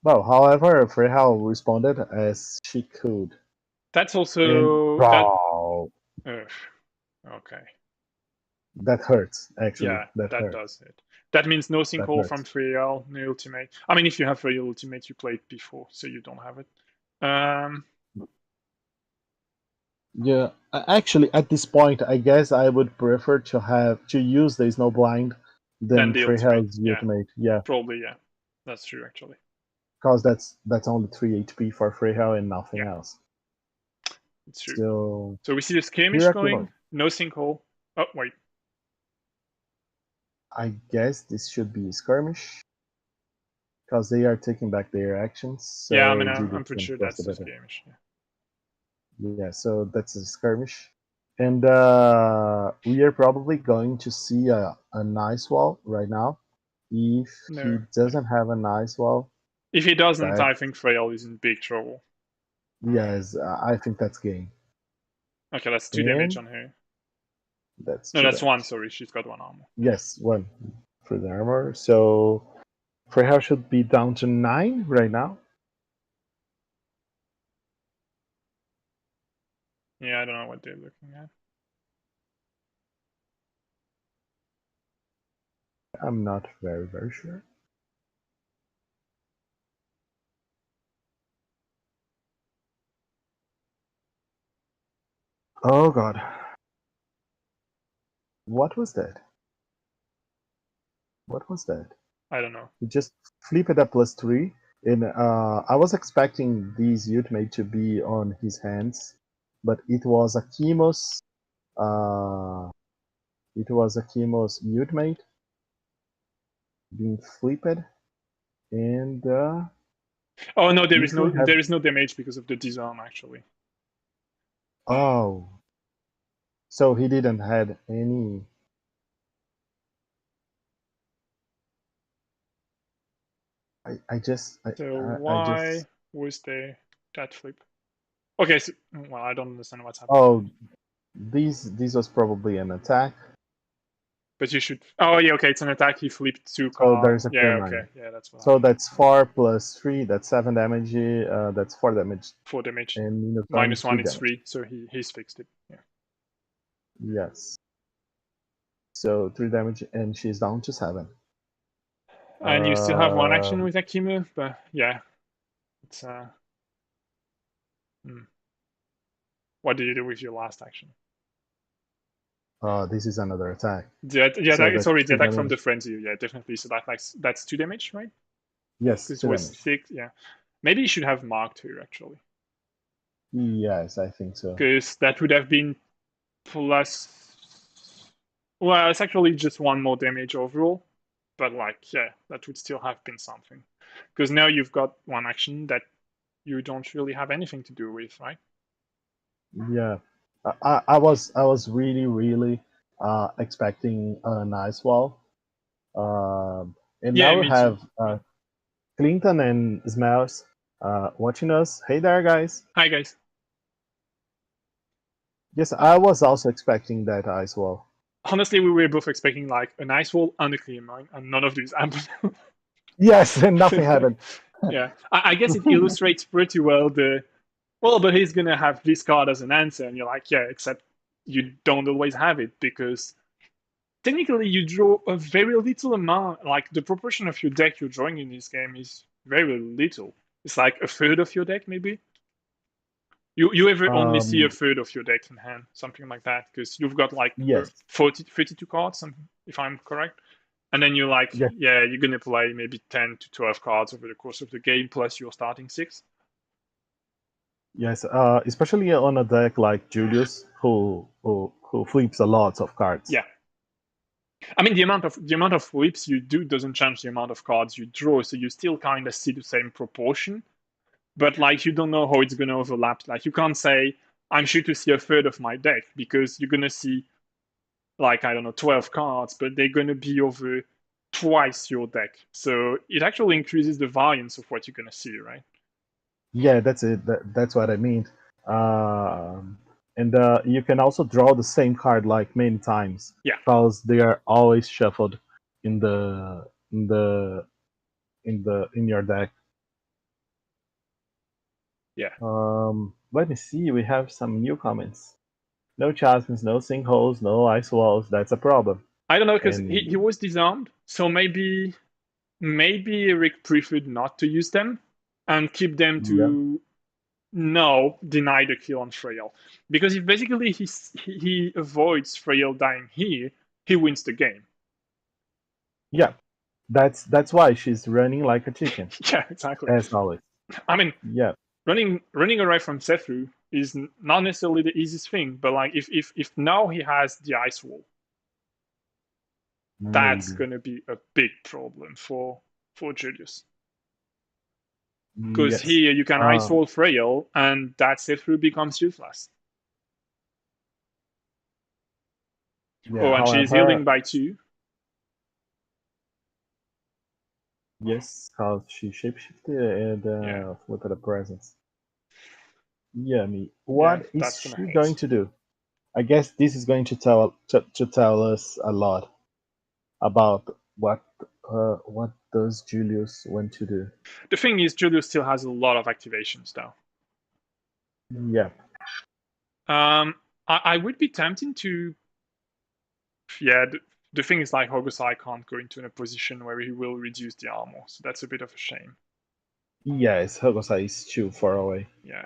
Well, however, Freyhal responded as she could. That's And also that. wow, Okay. that hurts. Actually, Yeah, that that hurts. does it. That means no That sinkhole from hurts. 3L, no ultimate. I mean, if you have 3L ultimate, you played before, so you don't have it. Yeah, actually, at this point, I guess I would prefer to use the Snowblind Then than the ultimate, Freyhal's yeah, ultimate. Yeah, probably, yeah. That's true, actually. because that's only 3 HP for Freyhal and nothing Yeah, else. it's true. So So we see the skirmish Hirakimo, going, no sinkhole. Oh, wait. I guess this should be skirmish because they are taking back their actions. Yeah, I mean, So I'm Julius pretty can sure cross the that's the button. skirmish. Yeah. Yeah, so that's a skirmish. And we are probably going to see a nice wall right now. If he No. doesn't have a nice wall, If he doesn't, that I think Frail is in big trouble. yes, I think that's game. Okay, that's 2 damage And on her. that's No, 2 that's 1, damage. sorry, she's got 1 armor. Yes, 1 for the armor. So Freya should be down to 9 right now. Yeah, I don't know what they're looking at. I'm not very sure. Oh god. What was that? What was that? I don't know. He just flipped it at +3. And I was expecting this ultimate to be on his hands, but it was a Chemos. It was a Chemos ultimate being flipped, and Oh no, if we have there is no damage because of the disarm actually. oh, so he didn't had any. I just So I why just was there that flip? Okay, so well, I don't understand what's happening. oh, this was probably an attack. But you should. Oh yeah, okay, it's an attack. He flipped 2 So card. there's a clear Yeah, okay, mine. yeah, that's what So happened. that's 4 + 3. That's 7 damage. That's 4 damage. 4 damage. And Minotaur -1 3 is damage. 3, so he's fixed it. Yeah. Yes. So 3 damage, and she's down to 7. And you still have 1 action with Akimu, but yeah, it's What did you do with your last action? This is another attack. Sorry, the attack from damage. the frenzy. Yeah, definitely. So that's 2 damage, right? Yes, This 2 was damage. 6. Yeah, maybe you should have marked her actually, Yes, I think so. because that would have been plus. Well, it's actually just 1 more damage overall, but like, yeah, that would still have been something. Because now you've got 1 action that you don't really have anything to do with, right? Yeah, I was really expecting a nice wall. And Yeah, now we me too. have Clinton and Smells watching us. Hey there, guys. Hi guys. Yes, I was also expecting that ice wall. Honestly, we were both expecting like a nice wall and a clear mine, and none of these happened. Yes, and nothing happened. Yeah, I guess it illustrates pretty well but he's gonna have this card as an answer, and you're like, yeah, except you don't always have it because technically you draw a very little amount. Like the proportion of your deck you're drawing in this game is very little. It's like a third of your deck, maybe. You ever only see a third of your deck in hand, something like that, because you've got like Yes. 32 cards, if I'm correct. And then you're like, Yeah. yeah, you're going to play maybe 10 to 12 cards over the course of the game, plus your starting 6. Yes, especially on a deck like Julius, who flips a lot of cards. Yeah. I mean, the amount of flips you do doesn't change the amount of cards you draw, so you still kind of see the same proportion. But like, you don't know how it's going to overlap. Like, you can't say, I'm sure to see a third of my deck, because you're going to see, like, I don't know, 12 cards, but they're going to be over twice your deck. So it actually increases the variance of what you're going to see, right? Yeah, that's it. That's what I mean. And you can also draw the same card like many times. Yeah. Because they are always shuffled in your deck. Yeah. Let me see. We have some new comments. No chasms, no sinkholes, no ice walls. That's a problem. I don't know, because he was disarmed, so maybe Eric preferred not to use them and keep them to deny the kill on Frail. Because if basically he avoids Frail dying here, he wins the game. Yeah, that's why she's running like a chicken. Yeah, exactly. As always. I mean, yeah, running away from Sethu is not necessarily the easiest thing, but like if now he has the ice wall, that's gonna be a big problem for Julius. Because here you can ice wall Frail, and that Sethu becomes useless. Yeah, and she's healing by 2. Yes, because she shapeshifted and look at the presence. Yeah, what is she going to do? I guess this is going to tell us a lot about what does Julius want to do. The thing is, Julius still has a lot of activations, though. Yeah. I would be tempted to. Yeah, the thing is, like, Hogosai can't go into a position where he will reduce the armor, so that's a bit of a shame. Yes, Hogosai is too far away. Yeah.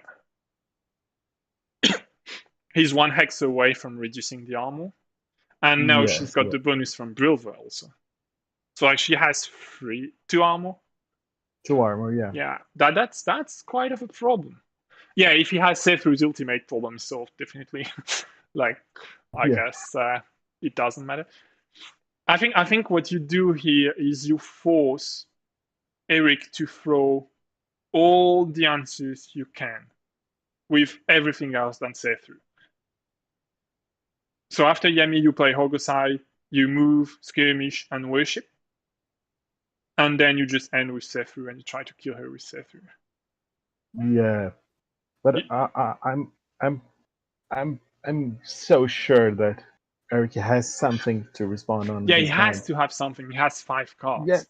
He's 1 hex away from reducing the armor. And now she's got the bonus from Brilver also. So like she has 2 armor. 2 armor, yeah. Yeah, that's quite of a problem. Yeah, if he has Sethu's ultimate problem solved, definitely. Like, I guess it doesn't matter. I think what you do here is you force Eric to throw all the answers you can with everything else than Sethu. So after Yami, you play Hogosai, you move, skirmish, and worship. And then you just end with Sethu and you try to kill her with Sethu. Yeah. But I'm so sure that Eric has something to respond on. Yeah, he has to have something. He has 5 cards.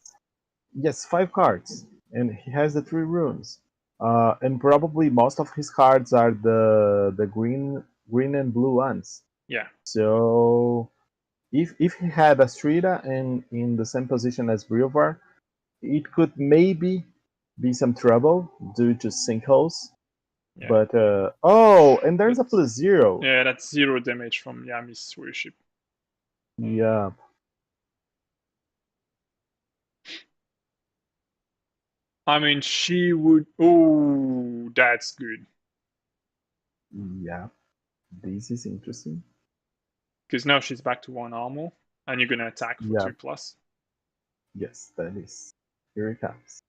Yes, 5 cards. And he has the 3 runes. And probably most of his cards are the green and blue ones. Yeah. So if he had Astrida and in the same position as Brilvar, it could maybe be some trouble due to sinkholes. Yeah. But and there's a +0. Yeah, that's 0 damage from Yami's worship. Yeah. I mean, she would. Oh, that's good. Yeah, this is interesting. Because now she's back to 1 armor, and you're gonna attack for 2+. Yes, that is. Here it comes.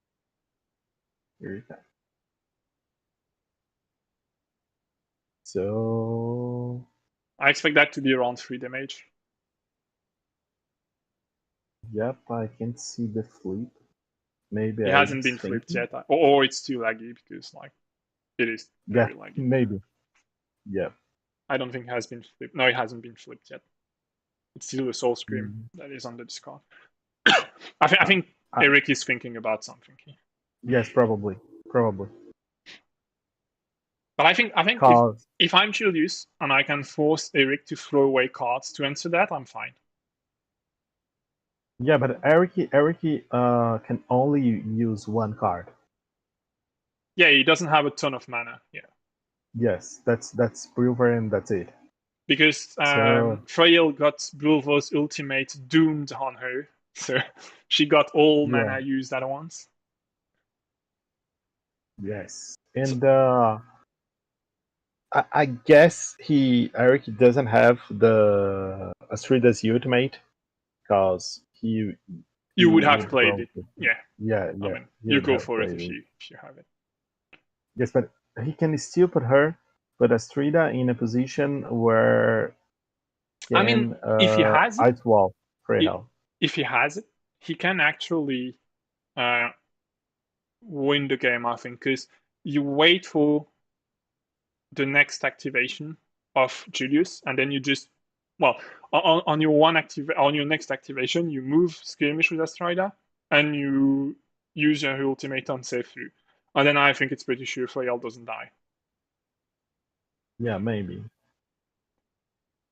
So I expect that to be around 3 damage. Yep, I can see the flip. Maybe it hasn't been flipped yet, or it's too laggy because like it is very laggy. Maybe. Yeah. I don't think it has been flipped. No, it hasn't been flipped yet. It's still a Soul Scream that is on the Discord. I think Eric is thinking about something here. Yes, probably. But I think if I'm Julius and I can force Eric to throw away cards to answer that, I'm fine. Yeah, but Eriki can only use one card. Yeah, he doesn't have a ton of mana. Yeah, Yes, that's Brewer and that's it. because So Freyel got Bulvo's ultimate doomed on her, so she got all yeah, mana used at once. yes, So, and I guess Eriki doesn't have the Astrida's ultimate because you he would have would played it. probably Yeah, I yeah mean, he you would go have for it played it. if you have it. Yes, but he can still put Astrida in a position where I mean, can if he has it, ice wall Freyhel. if he has it, he can actually uh, win the game. I think because you wait for the next activation of Julius, and then you just on your on your next activation, you move skirmish with Astrida, and you use your ultimate on save through, and then I think it's pretty sure Freyal doesn't die. Yeah, maybe.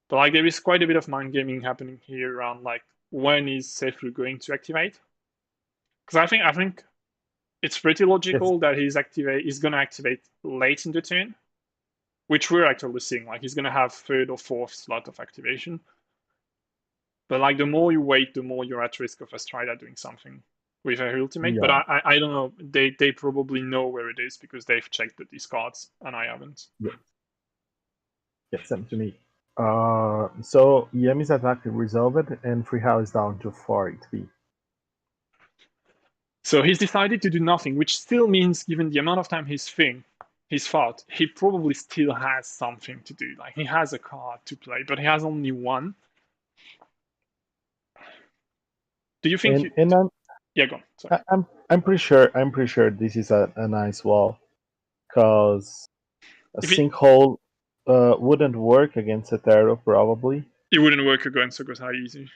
But like there is quite a bit of mind gaming happening here around like when is save through going to activate? Because I think it's pretty Yes, logical that he's gonna activate late in the turn, which we're actually seeing. Like he's gonna have third or fourth slot of activation. But like the more you wait, the more you're at risk of Astrida doing something with her ultimate. But yeah, I don't know. They probably know where it is because they've checked the discards and I haven't. yeah, yeah, same to me. So Yemi's attack resolved and Freyhel is down to 4 HP. So he's decided to do nothing, which still means, given the amount of time he's fought, he probably still has something to do. Like he has a card to play, but he has only one. Do you think And you? and Yeah, go on. Sorry. I'm pretty sure this is a nice wall because a If it sinkhole wouldn't work against a Taro probably. it wouldn't work against Sogosai easy.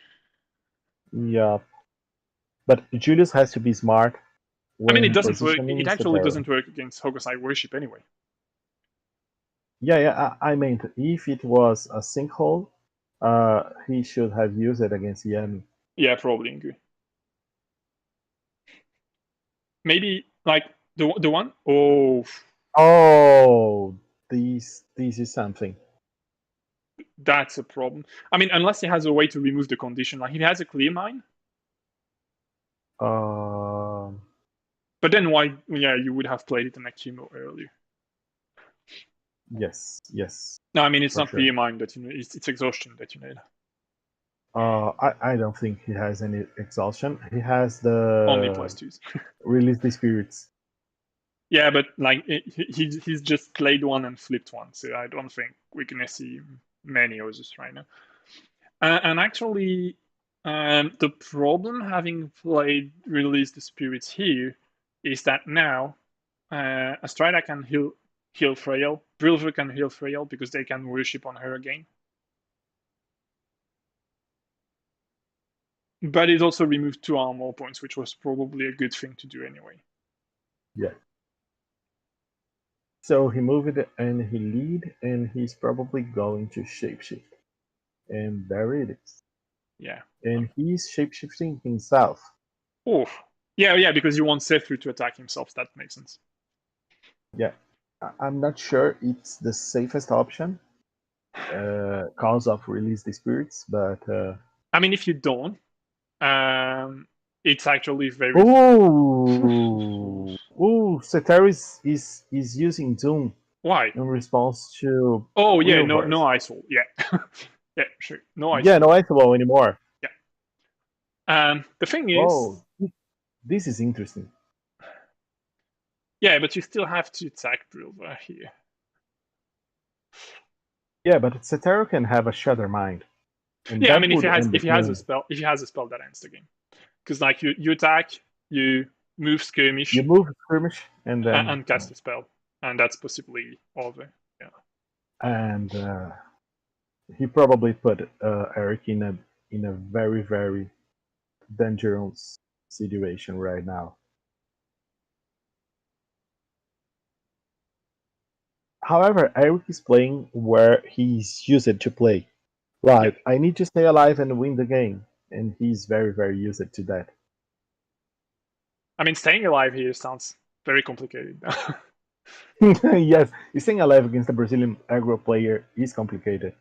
Yeah, but Julius has to be smart I mean, it when doesn't work. positioning It actually Setero. doesn't work against Hogosai worship anyway. Yeah, I meant if it was a sinkhole, he should have used it against Yemi. Yeah, probably Ingu. Maybe like the one. Oh, Oh, this is something. that's a problem. I mean, unless he has a way to remove the condition, like if he has a clear mine. Um, But then why? Yeah, you would have played it in Akimo earlier. yes, No, I mean it's for not clear sure. mind that you need. It's exhaustion that you need. I don't think he has any exhaustion. He has Only the plus twos. release the spirits. Yeah, but like he's just played one and flipped one, so I don't think we're gonna see many others right now. And actually, the problem having played Release the Spirits here is that now Astrida can heal Frail, Brilver can heal Frail because they can worship on her again. But it also removed 2 armor points, which was probably a good thing to do anyway. Yeah. So he moved and he lead, and he's probably going to shapeshift. And there it is. Yeah. And he's shapeshifting himself. Oh, yeah, because you want Sethru to attack himself. That makes sense. Yeah. I'm not sure it's the safest option, cause of release the spirits, but I mean, if you don't, it's actually very. ooh, Setero is using Doom Why? in response to Oh yeah, no Wheelverse. ISO. Yeah, yeah, sure, no Yeah, ISO. no Isoball anymore. Yeah. The thing is, Whoa, this is interesting. yeah, but you still have to attack Brilva here. Yeah, but Setero can have a Shatter Mind, and Yeah, I that mean, would end the if he has a game. spell, that ends the game. Because like you attack, you move You skirmish, move skirmish, and then and cast a spell, and that's possibly over. Yeah. and he probably put Eric in a very dangerous situation right now. However, Eric is playing where he's used to play. Yeah. Like, I need to stay alive and win the game. and he's very, very used to that. I mean, staying alive here sounds very complicated. Yes, staying alive against a Brazilian aggro player is complicated.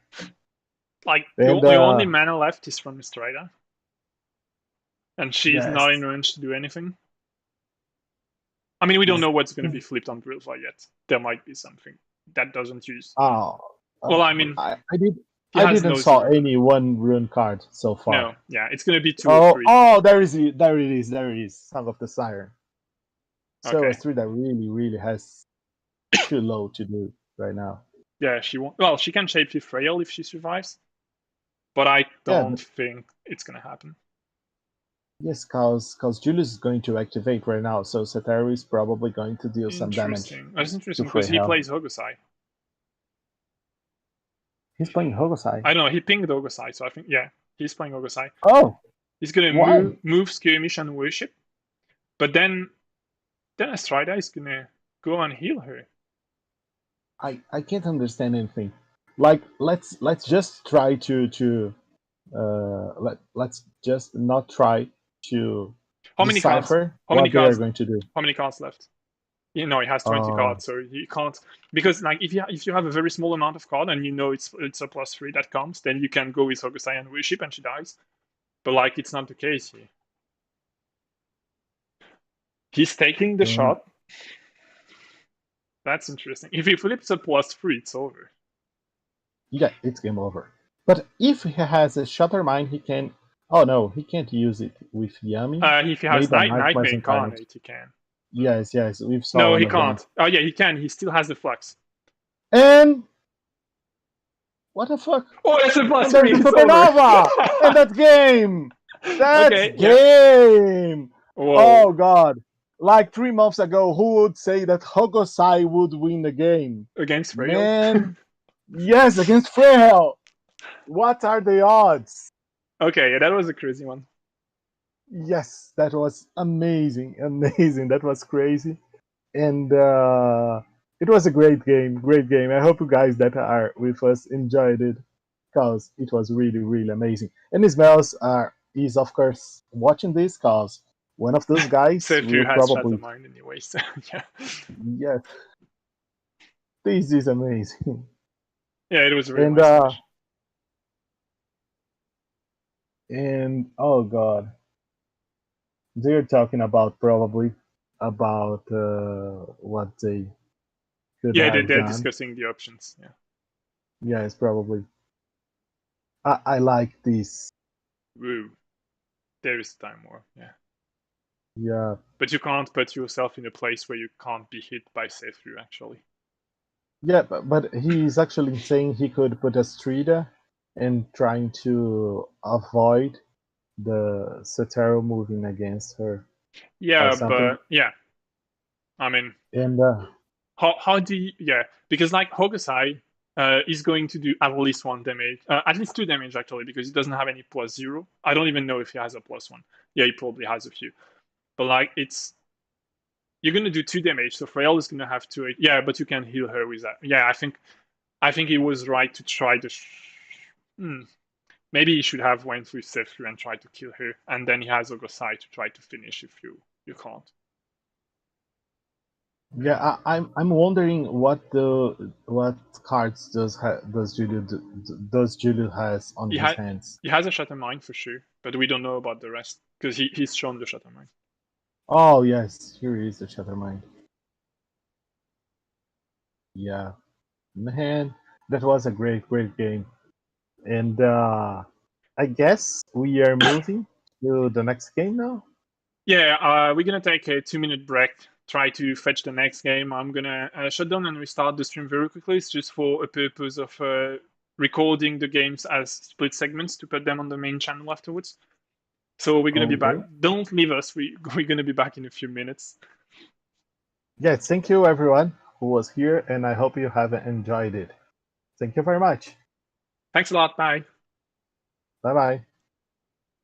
Like, And, the only mana left is from Strider. And she's yes. not in range to do anything. I mean, we don't know what's going to be flipped on Brilva yet. There might be something that doesn't use. Oh, well, I mean, I didn't saw any 1 rune card so far. No, yeah, it's going to be 2 or 3. Oh, there it is. Song of the Siren. So Okay. a 3 that really, really has too low to do right now. Yeah, she won't. Well, she can shapeshift Frail if she survives, but I don't think it's going to happen. Yes, because Julius is going to activate right now, so Skytear is probably going to deal some damage. That's interesting because he plays Hogosai. He's playing Hogosai? I don't know, he pinged Hogosai, so I think, yeah, he's playing Hogosai. Oh! He's going to move Skirmish and Worship, but then Astrida is going to go and heal her. I can't understand anything. Like, let's just try to let's just not try to decipher what they are going to do. How many cards left? You know, he has 20 cards, so you can't, because like if you have a very small amount of card and you know it's a +3 that comes, then you can go with Hogosai and Worship and she dies. But like it's not the case here. He's taking the shot. That's interesting. If he flips a +3, it's over. Yeah, it's game over. But if he has a Shattermind, he can. Oh no, he can't use it with Yami. If he has Nightmare Incarnate, he can. Yes, we've saw. No, he can't. Oh yeah, he can. He still has the Flux. And what the fuck? Oh, it's a +3. Supernova in that game. That's game. Whoa. Oh god! Like 3 months ago, who would say that Hogosai would win the game against Frail? Man, yes, against Frail. What are the odds? Okay, yeah, that was a crazy one. Yes, that was amazing. That was crazy. And it was a great game. I hope you guys that are with us enjoyed it, because it was really, really amazing. And Ismails is, of course, watching this, because one of those guys so will probably... Shattermind anyway, so yeah. Yes. This is amazing. Yeah, it was a really nice match. And oh god, they're talking about probably about what they could have they're done. discussing the options. Yeah. Yes, probably. I like this. Woo. There is time war. Yeah. Yeah. But you can't put yourself in a place where you can't be hit by save through, actually. Yeah, but he's actually saying he could put a Strida and trying to avoid the Sotero moving against her. Yeah, but yeah, I mean, and how do you? Yeah, because like Hogosai is going to do at least 1 damage, at least 2 damage actually, because he doesn't have any +0. I don't even know if he has a +1. Yeah, he probably has a few, but like you're gonna do 2 damage, so Frail is gonna have 2. Yeah, but you can heal her with that. Yeah, I think he was right to try to. Maybe he should have went through save through and tried to kill her, and then he has Hogosai to try to finish if you can't. Yeah, I'm wondering what cards does Julio has on his hands. He has a Shattermind for sure, but we don't know about the rest because he's shown the Shattermind. Oh yes, here is the Shattermind. Yeah, man, that was a great game. And I guess we are moving to the next game now. Yeah, we're gonna take a 2-minute break. Try to fetch the next game. I'm gonna shut down and restart the stream very quickly. It's just for a purpose of recording the games as split segments to put them on the main channel afterwards. So we're gonna be back. Don't leave us. We're gonna be back in a few minutes. Yes, thank you everyone who was here, and I hope you have enjoyed it. Thank you very much. Thanks a lot. Bye. Bye-bye.